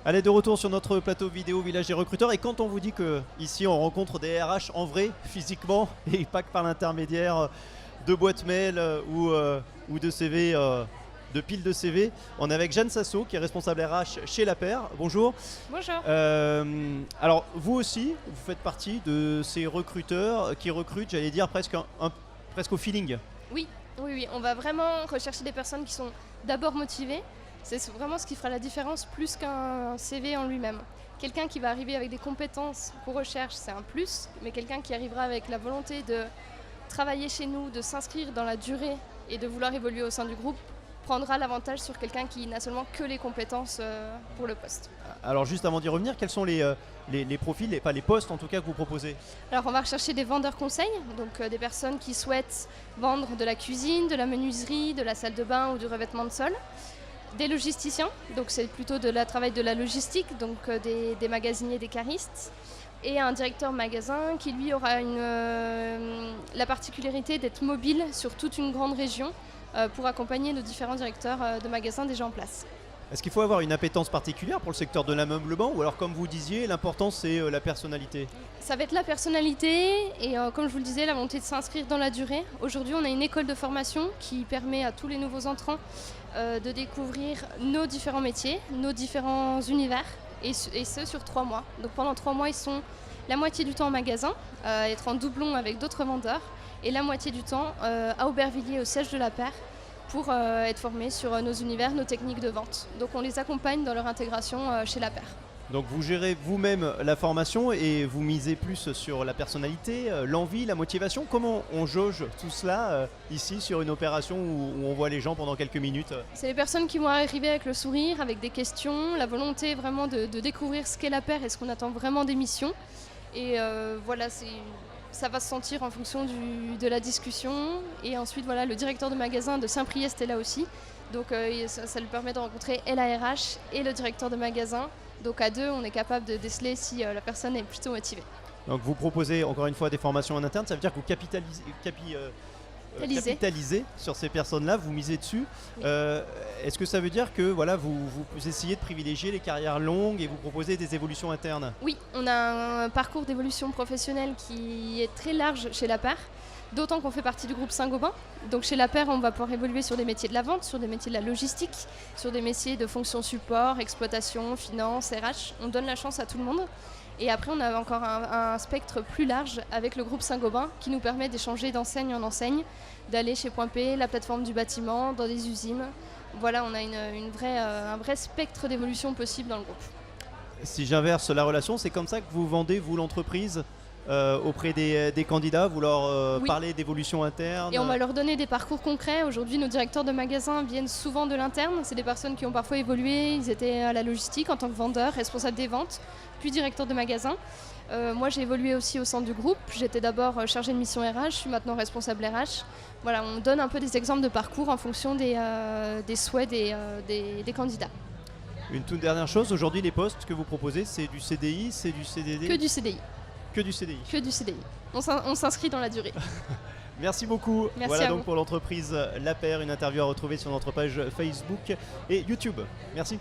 Allez, de retour sur notre plateau vidéo Village des recruteurs. Et quand on vous dit que ici on rencontre des RH en vrai, physiquement, et pas que par l'intermédiaire de boîtes mail ou de CV, de piles de CV, on est avec Jeanne Sasso qui est responsable RH chez La Paire. Bonjour. Bonjour. Alors vous aussi, vous faites partie de ces recruteurs qui recrutent, j'allais dire presque presque au feeling. Oui, on va vraiment rechercher des personnes qui sont d'abord motivées. C'est vraiment ce qui fera la différence plus qu'un CV en lui-même. Quelqu'un qui va arriver avec des compétences qu'on recherche, c'est un plus, mais quelqu'un qui arrivera avec la volonté de travailler chez nous, de s'inscrire dans la durée et de vouloir évoluer au sein du groupe, prendra l'avantage sur quelqu'un qui n'a seulement que les compétences pour le poste. Alors juste avant d'y revenir, quels sont les profils, pas les postes en tout cas que vous proposez? Alors on va rechercher des vendeurs conseils, donc des personnes qui souhaitent vendre de la cuisine, de la menuiserie, de la salle de bain ou du revêtement de sol. Des logisticiens, donc c'est plutôt de la travail de la logistique, donc des magasiniers, des caristes. Et un directeur magasin qui lui aura la particularité d'être mobile sur toute une grande région pour accompagner nos différents directeurs de magasins déjà en place. Est-ce qu'il faut avoir une appétence particulière pour le secteur de l'ameublement ou alors comme vous disiez, l'important c'est la personnalité? Ça va être la personnalité et comme je vous le disais, la volonté de s'inscrire dans la durée. Aujourd'hui on a une école de formation qui permet à tous les nouveaux entrants de découvrir nos différents métiers, nos différents univers et ce sur 3 mois. Donc pendant 3 mois ils sont la moitié du temps en magasin, être en doublon avec d'autres vendeurs et la moitié du temps à Aubervilliers au siège de La Paire pour être formés sur nos univers, nos techniques de vente. Donc on les accompagne dans leur intégration chez La Paire. Donc vous gérez vous-même la formation et vous misez plus sur la personnalité, l'envie, la motivation. Comment on jauge tout cela ici sur une opération où on voit les gens pendant quelques minutes? C'est les personnes qui vont arriver avec le sourire, avec des questions, la volonté vraiment de découvrir ce qu'est La Paire et ce qu'on attend vraiment des missions. Et voilà, ça va se sentir en fonction de la discussion. Et ensuite, voilà, le directeur de magasin de Saint-Priest est là aussi. Donc ça lui permet de rencontrer et la RH et le directeur de magasin. Donc à deux, on est capable de déceler si la personne est plutôt motivée. Donc vous proposez encore une fois des formations en interne, ça veut dire que vous capitalisez sur ces personnes-là, vous misez dessus. Oui. Est-ce que ça veut dire que voilà, vous essayez de privilégier les carrières longues et vous proposez des évolutions internes? Oui, on a un parcours d'évolution professionnelle qui est très large chez La Paire. D'autant qu'on fait partie du groupe Saint-Gobain. Donc chez La Paire, on va pouvoir évoluer sur des métiers de la vente, sur des métiers de la logistique, sur des métiers de fonction support, exploitation, finance, RH. On donne la chance à tout le monde. Et après, on a encore un spectre plus large avec le groupe Saint-Gobain qui nous permet d'échanger d'enseigne en enseigne, d'aller chez Point P, la plateforme du bâtiment, dans des usines. Voilà, on a un vrai spectre d'évolution possible dans le groupe. Si j'inverse la relation, c'est comme ça que vous vendez, vous, l'entreprise auprès des candidats, vous leur Oui. parlez d'évolution interne? Et on va leur donner des parcours concrets. Aujourd'hui, nos directeurs de magasins viennent souvent de l'interne. C'est des personnes qui ont parfois évolué. Ils étaient à la logistique en tant que vendeurs, responsables des ventes, puis directeurs de magasins. Moi, j'ai évolué aussi au sein du groupe. J'étais d'abord chargée de mission RH, je suis maintenant responsable RH. Voilà, on donne un peu des exemples de parcours en fonction des souhaits des candidats. Une toute dernière chose, aujourd'hui les postes que vous proposez, c'est du CDI, c'est du CDD? Que du CDI. Que du CDI. Que du CDI. On s'inscrit dans la durée. Merci beaucoup. Merci voilà à donc vous. pour l'entreprise La Paire, une interview à retrouver sur notre page Facebook et YouTube. Merci.